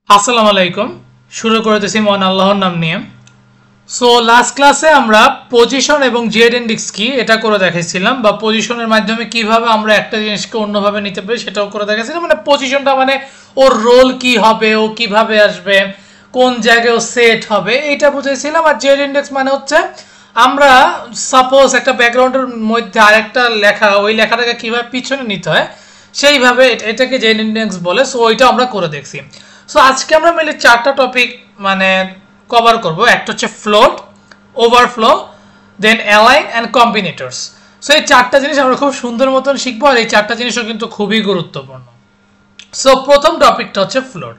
আসসালামু আলাইকুম। শুরু করতেছি মহান আল্লাহর নাম নিয়ে। সো লাস্ট ক্লাসে আমরা পজিশন এবং জেড ইন্ডেক্স কি এটা করে দেখাইছিলাম, বা পজিশনের মাধ্যমে কিভাবে আমরা একটা জিনিসকে অন্যভাবে নিতে পারি সেটাও করে দেখাইছিলাম। মানে পজিশনটা মানে ওর রোল কি হবে, ও কিভাবে আসবে, কোন জায়গায় ও সেট হবে, এইটা বুঝাইছিলাম। আর জেড ইন্ডেক্স মানে হচ্ছে আমরা সাপোজ একটা ব্যাকগ্রাউন্ডের মধ্যে আরেকটা লেখা, ওই লেখাটাকে কিভাবে পিছনে নিতে হয় সেইভাবে এটাকে জেড ইন্ডেক্স বলে। সো ওইটা আমরা করে দেখছি। সো আজকে আমরা মিলে চারটা টপিক মানে কভার করব। একটা হচ্ছে float, overflow, then align and combinators. So এই চারটা জিনিস আমরা খুব সুন্দর মতন শিখবো, আর এই চারটা জিনিসও কিন্তু খুবই গুরুত্বপূর্ণ। সো প্রথম টপিকটা হচ্ছে ফ্লোট।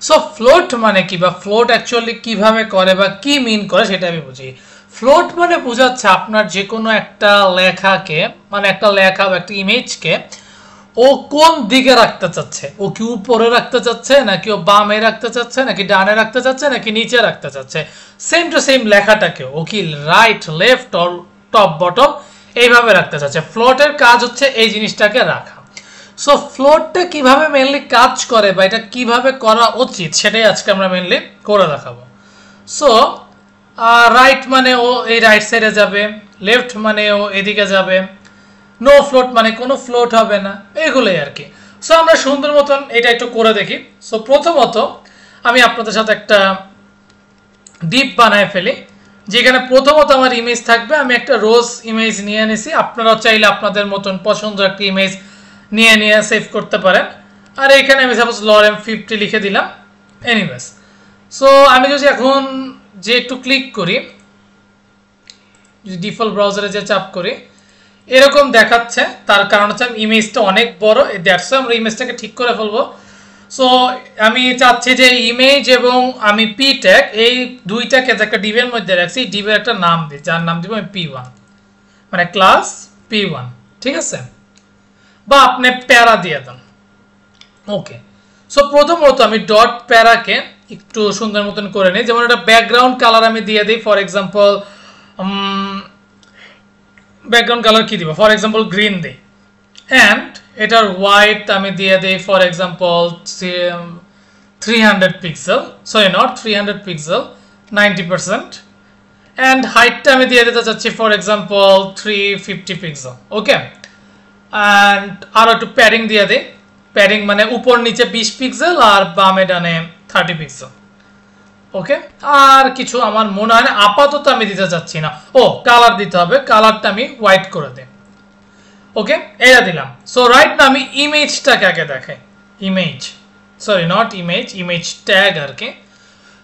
সো ফ্লোট মানে কি, বা ফ্লোট অ্যাকচুয়ালি কিভাবে করে বা কি মিন করে সেটা আমি বুঝি। ফ্লোট মানে বোঝাচ্ছে আপনার যে কোনো একটা লেখাকে, মানে একটা লেখা বা একটা ইমেজকে ও কোন দিকে রাখতে চাচ্ছে। ও কি উপরে রাখতে চাচ্ছে, নাকি ও বামে রাখতে চাচ্ছে, নাকি ডানে রাখতে চাচ্ছে, নাকি নিচে রাখতে চাচ্ছে। সেম টু সেম লেখাটাকে ও কি right, left, or top bottom এইভাবে রাখতে চাচ্ছে। ফ্লোটের কাজ হচ্ছে এই জিনিসটাকে রাখা। সো ফ্লোটটা কিভাবে মেনলি কাজ করে বা এটা কিভাবে করা উচিত সেটাই আজকে আমরা মেনলি করে দেখাবো। সো রাইট মানে ও এই রাইট সাইডে যাবে, লেফট মানে ও এদিকে যাবে, নো ফ্লোট মানে কোনো ফ্লোট হবে না, এগুলোই আর কি। সো আমরা সুন্দর মতন এটা একটু করে দেখি। সো প্রথমত আমি আপনাদের সাথে একটা ডিপ বানায় ফেলি, যেখানে প্রথমত আমার ইমেজ থাকবে। আমি একটা রোজ ইমেজ নিয়ে নিছি, আপনারাও চাইলে আপনাদের মতন পছন্দের একটা ইমেজ নিয়ে সেভ করতে পারেন। আর এখানে আমি সাপোজ লরেম 50 লিখে দিলাম। এনিওয়েজ, সো আমি যদি এখন যে একটু ক্লিক করি, যদি ডিফল্ট ব্রাউজারে যে চাপ করি, এরকম দেখাচ্ছে। তার কারণ হচ্ছে আমি ইমেজটা অনেক বড়, দ্যাটস আমরা ইমেজটাকে ঠিক করে ফেলবো। সো আমি চাচ্ছি যে ইমেজ এবং আমি পি ট্যাগ এই দুইটাকে একটা ডিভের মধ্যে রাখছি। ডিভের একটা নাম দিই, যার নাম দিব আমি P1, মানে ক্লাস P1, ঠিক আছে? বা আপনি প্যারা দিয়ে দেন। ওকে, সো প্রথমত আমি ডট প্যারাকে একটু সুন্দর মতন করে নিই। যেমন একটা ব্যাকগ্রাউন্ড কালার আমি দিয়ে দিই, ফর এক্সাম্পল ব্যাকগ্রাউন্ড কালার কি দিব, ফর এক্সাম্পল গ্রিন দিই। অ্যান্ড এটার হোয়াইট আমি দিয়ে দিই for example 300 pixel, sorry not 300 pixel, 90%। And হাইটটা আমি দিয়ে দিতে চাচ্ছি for example 350 pixel. Okay, and আরও একটু প্যাডিং দিয়ে দিই। প্যাডিং মানে উপর নিচে 20 পিক্সেল আর বামে ডানে 30 পিক্সেল। ওকে, আর কিছু আমার মনে হয় না আপাতত আমি দিতে চাচ্ছি না। ও কালার দিতে হবে, কালারটা আমি হোয়াইট করে দিই। ওকে, এটা দিলাম। সো রাইট না আমি ইমেজটাকে আগে দেখাই। Image, sorry not image, image tag আর কি।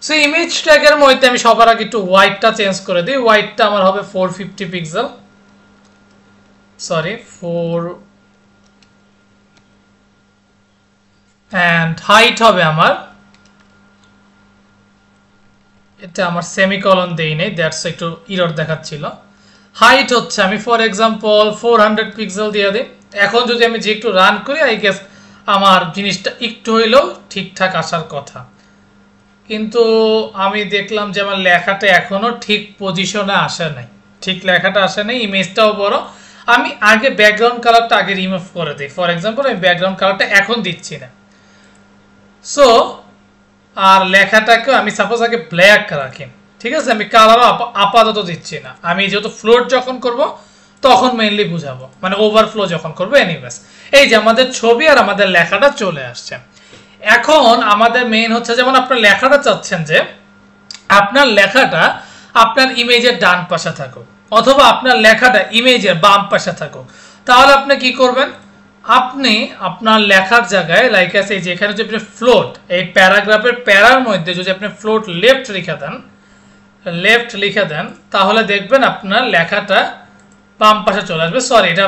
সো ইমেজ ট্যাগের মধ্যে আমি সবার আগে একটু হোয়াইটটা চেঞ্জ করে দিই। হোয়াইটটা আমার হবে 450 পিক্সেল, সরি 4, অ্যান্ড হাইট হবে আমার, এটা আমার সেমিকলন দেই নেই, দ্যাটস একটু ইরর দেখাচ্ছিল। হাইট হচ্ছে আমি ফর এক্সাম্পল 400 পিক্সেল দিয়ে দিই। এখন যদি আমি যে একটু রান করি, আই গেস আমার জিনিসটা একটু হইলেও ঠিকঠাক আসার কথা। কিন্তু আমি দেখলাম যে আমার লেখাটা এখনো ঠিক পজিশনে আসে নাই, ঠিক লেখাটা আসে নাই, ইমেজটাও বড়। আমি আগে ব্যাকগ্রাউন্ড কালারটা আগে রিমুভ করে দিই। ফর এক্সাম্পল আমি ব্যাকগ্রাউন্ড কালারটা এখন দিচ্ছি না। সো আর লেখাটাকে আমি সাপোজ আগে ব্ল্যাক রাখি, ঠিক আছে? আমি কালারও আপাতত দিচ্ছি না। আমি যেহেতু ফ্লোট যখন করব তখন মেইনলি বুঝাবো, মানে ওভারফ্লো যখন করবো। এনিওয়েজ, এই যে আমাদের ছবি আর আমাদের লেখাটা চলে আসছে। এখন আমাদের মেইন হচ্ছে, যেমন আপনার লেখাটা চাচ্ছেন যে আপনার লেখাটা আপনার ইমেজের ডান পাশে থাকুক, অথবা আপনার লেখাটা ইমেজের বাম পাশে থাকুক। তাহলে আপনি কি করবেন? আপনি আপনার লেখার জায়গায় লাইক আছে যেখানে যদি আপনি ফ্লোট, এই প্যারাগ্রাফের প্যারার মধ্যে যদি আপনি ফ্লোট লেফট লিখে দেন, তাহলে দেখবেন আপনার লেখাটা বাম পাশে চলে আসবে। সরি, এটা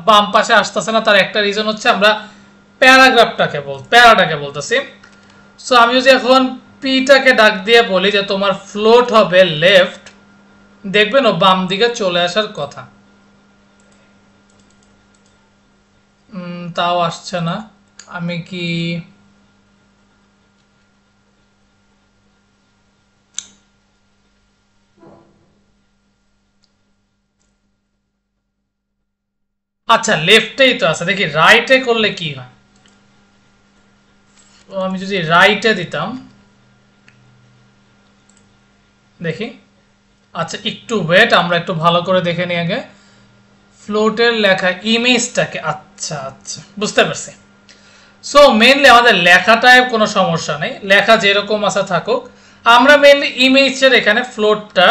বাম পাশে আসতেছে না, তার একটা রিজন হচ্ছে আমরা প্যারাটাকে বলতেছি। সো আমি যদি এখন পিটাকে ডাক দিয়ে বলি যে তোমার ফ্লোট হবে লেফট, দেখবেন ও বাম দিকে চলে আসার কথা। তাও আসছে না। আমি কি আচ্ছা লেফটেই তো আছে, দেখি রাইটে করলে কি হয়। আমি যদি রাইটে দিতাম, দেখি, আচ্ছা একটু ওয়েট, আমরা একটু ভালো করে দেখে নিই আগে ফ্লোটের লেখা ইমেজটাকে। আচ্ছা আচ্ছা, বুঝতে পারছি। সো মেইনলি আমাদের লেখাটায় কোনো সমস্যা নেই, লেখা যেরকম আছে থাকুক। আমরা মেইনলি ইমেজের এখানে ফ্লোটটা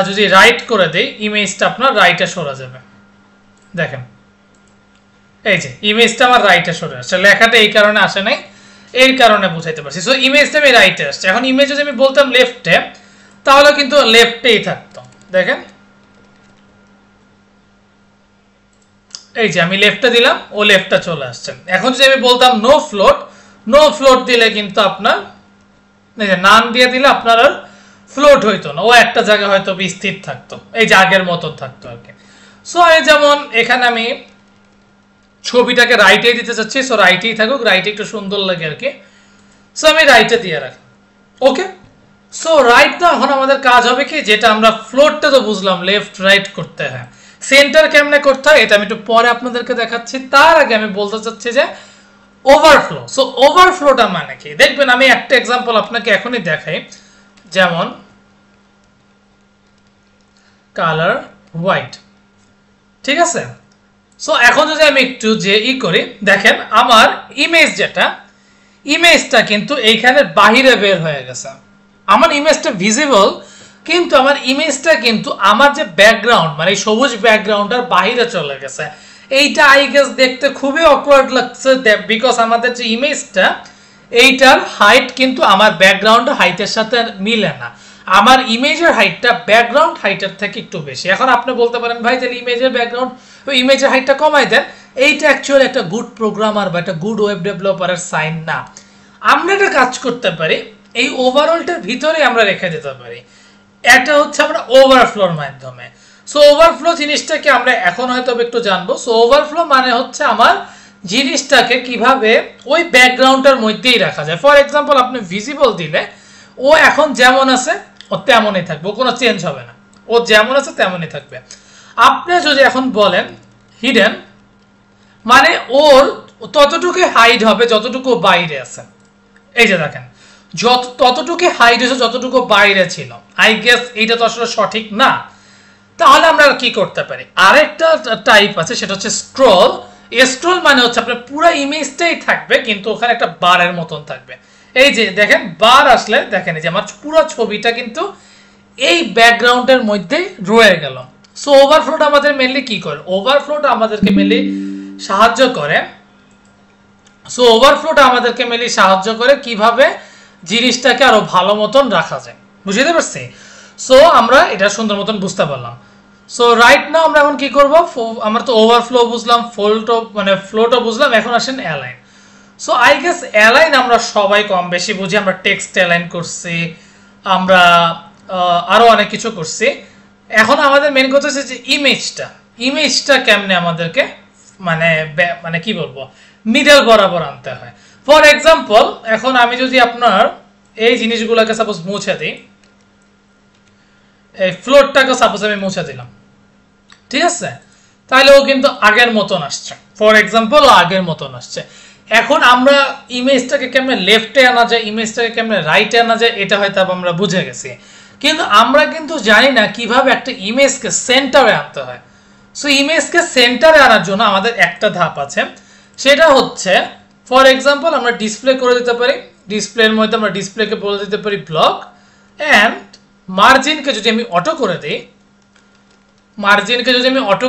যদি রাইট করে দেই, ইমেজটা আপনার রাইটে সরে যাবে। দেখেন এই যে ইমেজটা আমার রাইটে সরে আসছে, লেখাটা এই কারণে আসে নাই, এর কারণে বুঝাইতে পারছি। সো ইমেজটা আমি রাইটে আসছে। এখন ইমেজ যদি আমি বলতাম লেফটে, তাহলে কিন্তু লেফটেই থাকতো। দেখেন এই যে আমি লেফটে দিলাম, ও লেফটে চলে আসছে। এখন যদি আমি বলতাম নো ফ্লোট, নো ফ্লোট দিলে কিন্তু আপনার নান দিয়ে দিলে আপনার আর ফ্লোট হইতো না, ও একটা জায়গায় হয়তো স্থির থাকতো, এই যে আগের মতন থাকতো আর কি। সো এই যেমন এখানে আমি ছবিটাকে রাইটে দিতে চাচ্ছি, সো রাইটেই থাকুক, রাইটে একটু সুন্দর লাগে আর কি। সো আমি রাইটে দিয়ে রাখি, ওকে। সো রাইট না, এখন আমাদের কাজ হবে কি, যেটা আমরা ফ্লোটটা তো বুঝলাম লেফট রাইট করতে হয়, সেন্টার কেমনে করতে হয় এটা আমি একটু পরে আপনাদেরকে দেখাচ্ছি। তার আগে আমি বলতে চাচ্ছি যে ওভারফ্লো। সো ওভারফ্লোটা মানে কি, দেখবেন আমি একটা এক্সাম্পল আপনাকে এখনই দেখাই, যেমন কালার হোয়াইট, ঠিক আছে। সো এখন যদি আমি একটু যে করি, দেখেন আমার ইমেজ যেটা, ইমেজটা কিন্তু এইখানের বাহিরে বের হয়ে গেছে। আমার ইমেজটা ভিজিবল, কিন্তু আমার ইমেজটা কিন্তু আমার যে ব্যাকগ্রাউন্ড মানে সবুজ ব্যাকগ্রাউন্ডটার বাহিরে চলে গেছে। এইটা আই গেস দেখতে খুবই অকওয়ার্ড লাগছে, বিকজ আমাদের যে ইমেজটা এইটার হাইট কিন্তু আমার ব্যাকগ্রাউন্ড হাইটের সাথে মিলে না। আমার ইমেজের হাইটটা ব্যাকগ্রাউন্ড হাইটের থেকে একটু বেশি। এখন আপনি বলতে পারেন ভাই তাহলে ইমেজের ব্যাকগ্রাউন্ড ইমেজের হাইটটা কমাই দেন, এইটা অ্যাকচুয়ালি একটা গুড প্রোগ্রামার বা একটা গুড ওয়েব ডেভেলপারের সাইন না। আমরা একটা কাজ করতে পারি, এই ওভারঅলটার ভিতরে আমরা রেখে দিতে পারি, এটা হচ্ছে আমরা ওভারফ্লোর মাধ্যমে। সো ওভারফ্লো জিনিসটাকে আমরা এখন হয়তো একটু জানবো। সো ওভারফ্লো মানে হচ্ছে আমার জিনিসটাকে কিভাবে ওই ব্যাকগ্রাউন্ডের মধ্যেই রাখা যায়। ফর এক্সাম্পল আপনি ভিজিবল দিলে ও এখন যেমন আছে ও তেমনই থাকবে, ও কোনো চেঞ্জ হবে না, ও যেমন আছে তেমনই থাকবে। আপনি যদি এখন বলেন হিডেন, মানে ওর ততটুকু হাইড হবে যতটুকু বাইরে আছে। এই যে দেখেন ততটুকু হাইড হয়েছে যতটুকু বাইরে ছিল। আই গেস এইটা তো আসলে সঠিক না। তাহলে আমরা কি করতে পারি, আরেকটা টাইপ আছে, সেটা হচ্ছে স্ক্রল। স্ক্রল মানে হচ্ছে আপনার পুরো ইমেজটাই থাকবে কিন্তু ওখানে একটা বারের মতন থাকবে। এই যে দেখেন বার আসলে দেখেন এই যে আমার পুরো ছবিটা কিন্তু এই ব্যাকগ্রাউন্ডের মধ্যে রয়ে গেল। সো ওভারফ্লোটা আমাদের মেনলি কি করে, ওভারফ্লোটা আমাদেরকে মেনলি সাহায্য করে। সো ওভারফ্লোটা আমাদেরকে মেনলি সাহায্য করে কিভাবে জিনিসটাকে আরো ভালো মতন রাখা যায়, বুঝতে পারছি। সো আমরা এটা সুন্দর মতন বুঝতে পারলাম। সো রাইট নাও আমরা এখন কি করব, আমরা তো ওভারফ্লো বুঝলাম, ফোল্টো মানে ফ্লোটো বুঝলাম, এখন আসেন align. So I guess align আমরা সবাই কম বেশি বুঝি, আমরা টেক্সট অ্যালাইন করছি, আমরা আরো অনেক কিছু করছি। এখন আমাদের মেন কথা হচ্ছে যে ইমেজটা কেমনে আমাদেরকে মানে মানে কি বলবো মিডল বরাবর আনতে হয়। ফর এক্সাম্পল এখন আমি যদি আপনার এই জিনিসগুলোকে সাপোজ মুছে দিই, এই ফ্লোরটাকে সাপোজ আমি মুছে দিলাম, ঠিক আছে, তাহলে ও কিন্তু আগের মতন আসছে। ফর এক্সাম্পল আগের মতন আসছে। এখন আমরা ইমেজটাকে কেমনে লেফটে আনা যায়, ইমেজটাকে কেমনে রাইটে আনা যায়, এটা হয়তো আমরা বুঝে গেছি, কিন্তু আমরা কিন্তু জানি না কিভাবে একটা ইমেজকে সেন্টারে আনতে হয়। সো ইমেজকে সেন্টারে আনার জন্য আমাদের একটা ধাপ আছে, সেটা হচ্ছে ফর এক্সাম্পল আমরা ডিসপ্লে করে দিতে পারি। ডিসপ্লের মধ্যে আমরা ডিসপ্লেকে বলে দিতে পারি ব্লক, অ্যান্ড মার্জিনকে যদি আমি অটো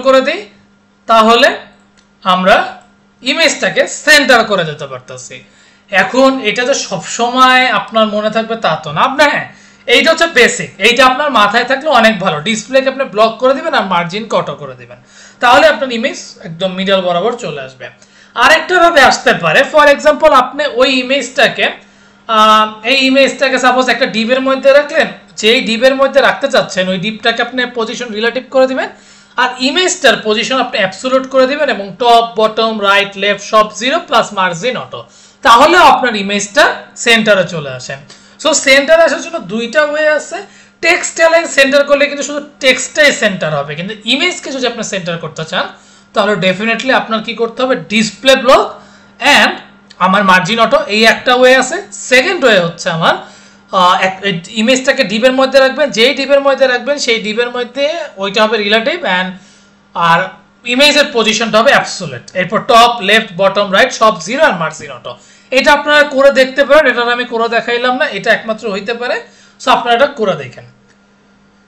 করে দিই, তাহলে আমরা ইমেজটাকে সেন্টার করে দিতে পারতেছি। এখন এটা তো সবসময় আপনার মনে থাকবে তা তো না। আপনার হ্যাঁ এইটা হচ্ছে বেসিক, এইটা আপনার মাথায় থাকলে অনেক ভালো। ডিসপ্লেকে আপনি ব্লক করে দিবেন আর মার্জিনকে অটো করে দিবেন, তাহলে আপনার ইমেজ একদম মিডল বরাবর চলে আসবে। আরেকটা ভাবে আসতে পারে, ফর এক্সাম্পল আপনি ওই ইমেজটাকে সাপোজ একটা ডিপের মধ্যে রাখলেন, যেই ডিপের মধ্যে রাখতে চাচ্ছেন ওই ডিপটাকে আপনি পজিশন রিলেটিভ করে দিবেন, আর ইমেজটার পজিশন আপনি অ্যাবসোলিউট করে দিবেন, এবং টপ বটম রাইট লেফট সব 0 প্লাস মার্জিন অটো, তাহলে আপনার ইমেজটা সেন্টারে চলে আসে। সো সেন্টারে আসার জন্য দুইটা ওয়ে আছে। টেক্সট অ্যালাইন সেন্টার করলে কিন্তু শুধু টেক্সটটাই সেন্টার হবে, কিন্তু ইমেজকে যদি আপনি সেন্টার করতে চান তাহলে ডেফিনেটলি আপনার কি করতে হবে, ডিসপ্লে ব্লক অ্যান্ড আমার মার্জিন অটো, এই একটা ওয়ে আছে। সেকেন্ড ওয়ে হচ্ছে আমার ইমেজটাকে ডিপের মধ্যে রাখবেন, যেই ডিপের মধ্যে রাখবেন সেই ডিপের মধ্যে ওইটা হবে রিলেটিভ অ্যান্ড আর ইমেজের পজিশনটা হবে অ্যাবসোলিউট। এরপর টপ লেফট বটম রাইট সব জিরো আর মার্জিন অটো। এটা আপনারা করে দেখতে পারেন, এটা আমি করে দেখাইলাম না, এটা একমাত্র হইতে পারে। সো আপনারা এটা করে দেখেন।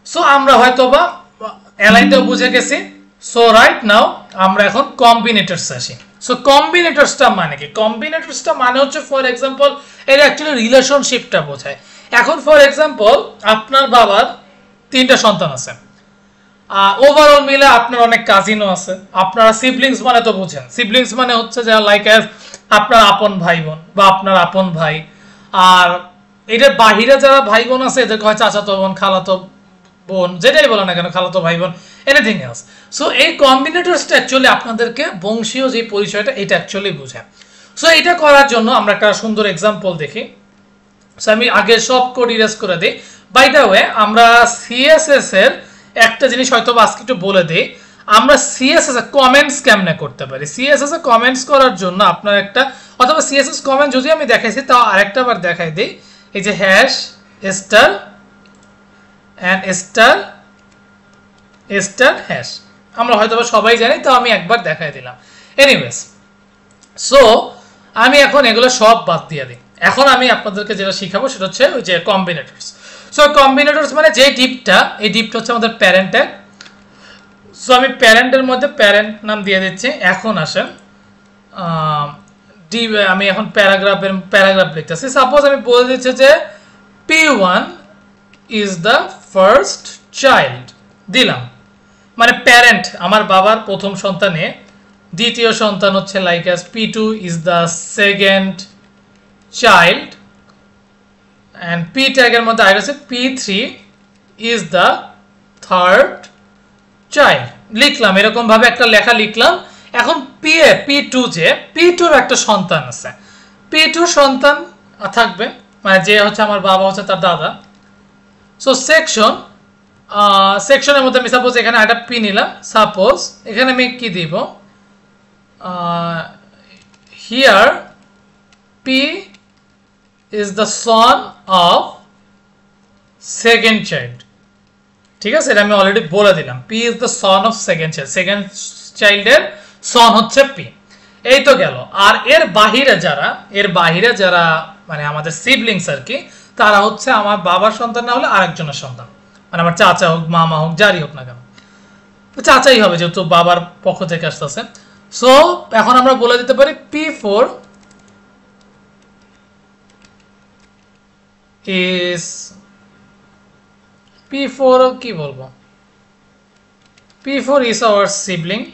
সো আমরা হয়তো বা অ্যালাইনটাও বুঝে গেছি। সো রাইট নাও আমরা এখন কম্বিনেটরস আসি। সো কম্বিনেটরসটা মানে কি? কম্বিনেটরসটা মানে হচ্ছে ফর এক্সাম্পল এর অ্যাকচুয়ালি রিলেশনশিপটা বোঝায়। এখন ফর এক্সাম্পল আপনার বাবার 3টা সন্তান আছে, ওভারঅল মিলে আপনার অনেক কাজিনও আছে। আপনারা সিবলিংস মানে তো বুঝেন, সিবলিংস মানে হচ্ছে যে লাইক অ্যাজ আপনার আপন ভাই বোন বা আপনার আপন ভাই। আর এটার বাহিরে যারা ভাই বোন আছে এদেরকে হয় চাচাতো বোন, খালাতো বোন, যেটাই বলো না কেন, খালাতো ভাই বোন, এনিথিং এলস। সো এই কম্বিনেটরসটা অ্যাকচুয়ালি আপনাদেরকে বংশীয় যে পরিচয়টা এটা অ্যাকচুয়ালি বোঝায়। সো এটা করার জন্য আমরা একটা সুন্দর এক্সাম্পল দেখি। সো আমি আগে সব কোড ইরেজ করে দিই। বাই দ্য ওয়ে আমরা সিএসএস এর একটা জিনিস হয়তো আজকে একটু বলে দিই, আমরা সিএসএস এ কমেন্টস কেমনে করতে পারি। সিএসএস এ কমেন্টস করার জন্য আপনার একটা, অথবা সিএসএস কমেন্ট যদি আমি দেখাইছি তাও আরেকটা বার দেখাই দিই। এই যে hash star and star star hash, আমরা হয়তো সবাই জানি, তো আমি একবার দেখাই দিলাম। এনিওয়েজ, সো আমি এখন এগুলো সব বাদ দিয়ে দিই। এখন আমি আপনাদেরকে যেটা শিখাবো সেটা হচ্ছে ওই যে কম্বিনেটরস। সো কম্বিনেটরস মানে যে ডিপটা, এই ডিপটা হচ্ছে আমাদের প্যারেন্ট ট্যাগ। সো আমি প্যারেন্টের মধ্যে প্যারেন্ট নাম দিয়ে দিচ্ছি। এখন আসেন ডিপ, আমি এখন প্যারাগ্রাফ লিখতেছি। সাপোজ আমি বলে দিচ্ছি যে P1 is the first child দিলাম, মানে প্যারেন্ট আমার বাবার প্রথম সন্তানে দ্বিতীয় সন্তান হচ্ছে like as P2 is the second child and P ট্যাগের মধ্যে আগে আছে P3 is the third child. লিখলাম এরকম ভাবে একটা লেখা লিখলাম। এখন P2 যে P2 এর একটা সন্তান আছে, P2 সন্তান থাকবে, মানে যে হচ্ছে আমার বাবা হচ্ছে তার দাদা। সো সেকশনের মধ্যে আমি সাপোজ এখানে একটা পি নিলাম। সাপোজ এখানে আমি কি দিব, here P is the son of second child. ঠিক আছে, এটা আমি অলরেডি বলে দিলাম, P is the son of second child, second চাইল্ডের সন হচ্ছে পি। এই তো গেল। আর এর বাহিরে যারা মানে আমাদের সিবলিংস আর কি, তারা হচ্ছে আমার বাবার সন্তান না হলে আরেকজনের সন্তান, মানে আমার চাচা হোক মামা হোক যারই হোক না কেন, চাচাই হবে যেহেতু বাবার পক্ষ থেকে আসতেছে। সো এখন আমরা বলে দিতে পারি P4 is P4 কি বলবো, P4 is our sibling।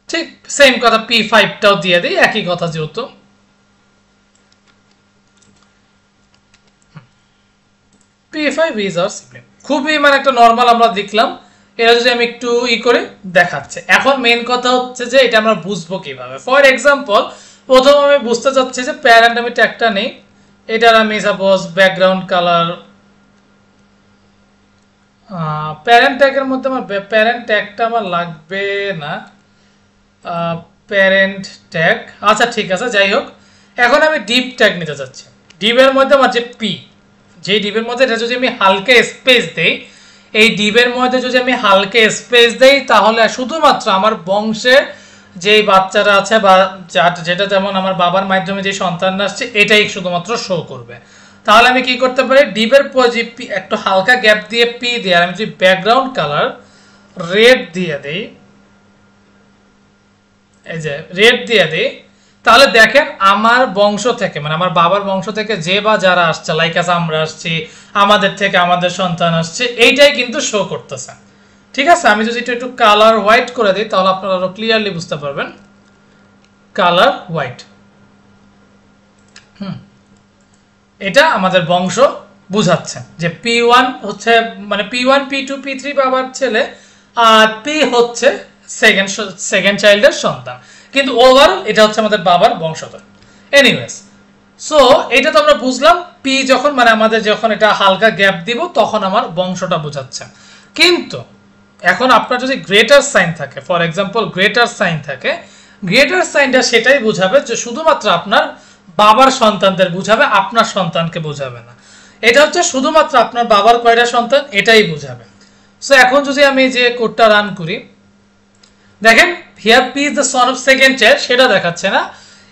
ঠিক সেম কথা P5 টাও দিয়ে দিই, একই কথা যেহেতু। P5 is our sibling। খুবই মানে একটা নর্মাল আমরা দেখলাম। এটা যদি আমি একটু করে দেখাচ্ছে, এখন মেইন কথা হচ্ছে যে এটা আমরা বুঝবো কিভাবে। ফর এক্সাম্পল প্রথম আমি বুঝতে চাচ্ছি যে প্যারেন্ট আমি ট্যাগটা নেই, এটার আমি সাপোজ ব্যাকগ্রাউন্ড কালার, প্যারেন্ট ট্যাগের মধ্যে আমার প্যারেন্ট ট্যাগটা আমার লাগবে না, প্যারেন্ট ট্যাগ আচ্ছা ঠিক আছে যাই হোক। এখন আমি ডিপ ট্যাগ নিতে চাচ্ছি। ডিপের মধ্যে আমার যে পি, যে ডিপের মধ্যে এটা যদি আমি হালকা স্পেস দেই, এই ডিপের মধ্যে যদি আমি হালকা স্পেস দেই তাহলে শুধুমাত্র আমার বংশে যেই বাচ্চারা আছে বা যেটা যেমন আমার বাবার মাধ্যমে যে সন্তান আসছে এটাই শুধুমাত্র শো করবে। তাহলে আমি কি করতে পারি, ডিপের পর যে একটু হালকা গ্যাপ দিয়ে পি দিয়ে আমি যদি ব্যাকগ্রাউন্ড কালার রেড দিয়ে দেই, এই যে রেড দিয়ে দেই, তাহলে দেখেন আমার বংশ থেকে মানে আমার বাবার বংশ থেকে যে বা যারা আসছে লাইক আছে আমরা আসছি, আমাদের থেকে আমাদের সন্তান আসছে, এইটাই কিন্তু শো করতেছে। ঠিক আছে, আমি যদি একটু কালার হোয়াইট করে দিই তাহলে আপনারা আরো ক্লিয়ারলি বুঝতে পারবেন। কালার হোয়াইট, এটা আমাদের বংশ বুঝাচ্ছে যে P1 হচ্ছে মানে P1 P2 P3 বাবার ছেলে আর P হচ্ছে সেকেন্ড চাইল্ডের সন্তান, কিন্তু ওভারঅল এটা হচ্ছে আমাদের বাবার বংশধর। এনিওয়েজ, সো এটা তো আমরা বুঝলাম P যখন মানে আমাদের যখন এটা হালকা গ্যাপ দিব তখন আমার বংশটা বোঝাচ্ছে। কিন্তু এখন আপনার যদি গ্রেটার সাইন থাকে, ফর এক্সাম্পল গ্রেটার সাইন থাকে, গ্রেটার সাইনটা সেটাই বোঝাবে যে শুধুমাত্র আপনার বাবার সন্তানদের বোঝাবে, আপনার সন্তানকে বোঝাবে না। এটা হচ্ছে শুধুমাত্র আপনার বাবার কয়টা সন্তান এটাই বোঝাবে। সো এখন যদি আমি যে কোডটা রান করি, দেখেন here P is the son of second child, সেটা দেখাচ্ছে না,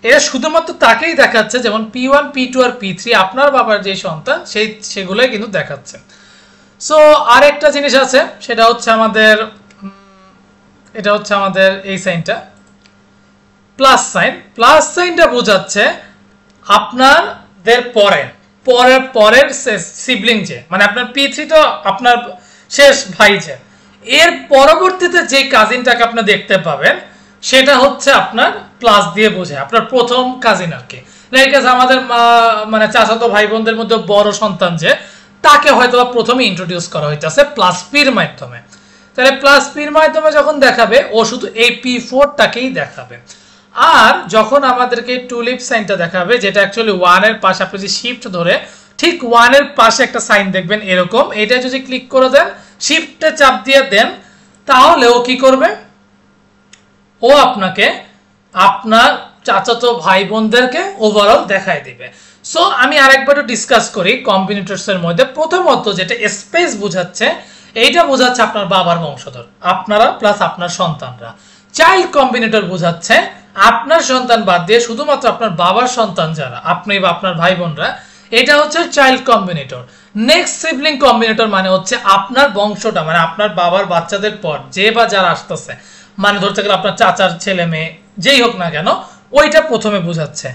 এটা শুধুমাত্র তাকেই দেখাচ্ছে যেমন P1 P2 আর P3 আপনার বাবার যে সন্তান সেগুলোই কিন্তু দেখাচ্ছে। সো আরেকটা জিনিস আছে, সেটা হচ্ছে আমাদের এটা হচ্ছে আমাদের এই সাইনটা প্লাস সাইন। প্লাস সাইনটা বোঝাচ্ছে আপনাদের পরের সিবলিং যে, মানে আপনার P3 তো আপনার শেষ ভাই যে, এর পরবর্তীতে যে কাজিনটাকে আপনি দেখতে পাবেন সেটা হচ্ছে আপনার প্লাস দিয়ে বোঝায়, আপনার প্রথম কাজিন আর কি। লাইক আমাদের মানে চাচাতো ভাই বোনদের মধ্যে বড় সন্তান যে, তাকে হয়তো প্রথমে ইন্ট্রোডিউস করা হইতেছে প্লাস পির মাধ্যমে। তাহলে প্লাস পির মাধ্যমে যখন দেখাবে ও শুধু এই P4টাকেই দেখাবে। আর যখন আমাদেরকে টুলিপ সাইনটা দেখাবে, যেটা অ্যাকচুয়ালি 1 এর পাশে আপনি যদি শিফট ধরে ঠিক 1 এর পাশে একটা সাইন দেখবেন এরকম, এটা যদি ক্লিক করে দেন, শিফটে চাপ দিয়ে দেন, তাহলে ও কি করবে, ও আপনাকে আপনার চাচাতো ভাই বোনদেরকে ওভারঅল দেখায় দিবে। সো আমি আরেকবার ডিসকাস করি কম্বিনেটরস এর মধ্যে। প্রথমত যেটা স্পেস বোঝাচ্ছে, এইটা বোঝাচ্ছে আপনার বাবার বংশধর, আপনারা প্লাস আপনার সন্তানরা। চাইল্ড কম্বিনেটর বোঝাচ্ছে আপনার সন্তান বাদ দিয়ে শুধুমাত্র আপনার বাবার সন্তান যারা, আপনি বা আপনার ভাই বোনরা, এটা হচ্ছে child Combinator. Next sibling Combinator মানে হচ্ছে আপনার বংশটা, মানে আপনার বাবার বাচ্চাদের পর যে বা যারা আসতেছে, মানে ধরতে গেলে আপনার চাচার ছেলে মেয়ে যেই হোক না কেন, ওইটা প্রথমে বোঝাচ্ছে।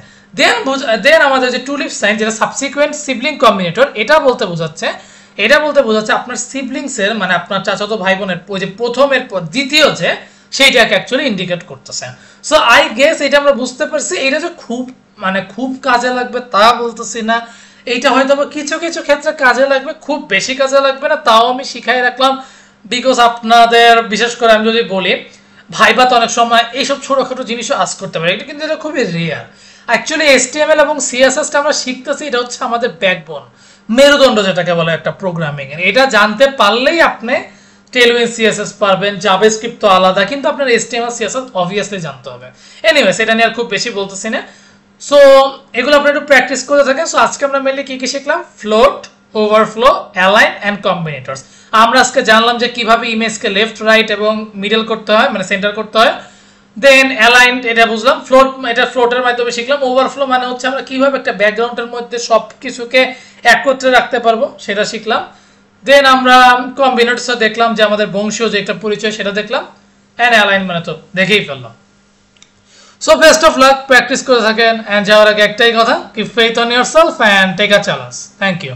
দেন আমাদের যে টুলিপ সাইন, যেটা সাবসিকুয়েন্ট সিবলিং কম্বিনেটর, এটা বলতে বোঝাচ্ছে আপনার সিবলিংস এর, মানে আপনার চাচাতো ভাই বোনের ওই যে প্রথমের পর দ্বিতীয় যে, সেইটাকে অ্যাকচুয়ালি ইন্ডিকেট করতেছে। সো আই গেস এটা আমরা বুঝতে পারছি। এটা যে খুব কাজে লাগবে তা বলতেছি না, এইটা হয়তো কিছু কিছু ক্ষেত্রে কাজে লাগবে, খুব বেশি কাজে লাগবে না, তাও আমি শিখাই রাখলাম। বিকজ আপনাদের বিশেষ করে আমি যদি বলি, ভাইবা তো অনেক সময় এইসব ছোটখাটো জিনিসও আস করতে পারে, এটা কিন্তু এটা খুবই রেয়ার। অ্যাকচুয়ালি HTML এবং CSS আমরা শিখতেছি, এটা হচ্ছে আমাদের ব্যাকবোন, মেরুদণ্ড যেটাকে বলে একটা প্রোগ্রামিং এর। এটা জানতে পারলেই আপনি টেলউইন CSS পারবেন, জাভাস্ক্রিপ্ট তো আলাদা, কিন্তু আপনার HTML CSS অবভিয়াসলি জানতে হবে। এনিওয়েজ এটা নিয়ে আর খুব বেশি বলতেছি না। সো এগুলো আপনারা একটু প্র্যাকটিস করে থাকেন। সো আজকে আমরা মেনলি কি কি শিখলাম, ফ্লোট, ওভারফ্লো, অ্যালাইন এন্ড কম্বিনেটরস। আমরা আজকে জানলাম যে কিভাবে ইমেজকে লেফট, রাইট এবং মিডল করতে হয়, মানে সেন্টার করতে হয়। দেন অ্যালাইন এটা বুঝলাম, ফ্লোট এটা ফ্লোটের মাধ্যমে শিখলাম। ওভারফ্লো মানে হচ্ছে আমরা কিভাবে একটা ব্যাকগ্রাউন্ডের মধ্যে সব কিছুকে একত্রে রাখতে পারবো, সেটা শিখলাম। দেন আমরা কম্বিনেটরস দেখলাম, যে আমাদের বংশীয় যে একটা পরিচয় সেটা দেখলাম। এন্ড অ্যালাইন মানে তো দেখেই ফেললাম। So best of luck, practice করে থাকেন। এন্ড যাওয়ার আগে একটাই কথা, keep faith on yourself and take a challenge. Thank you.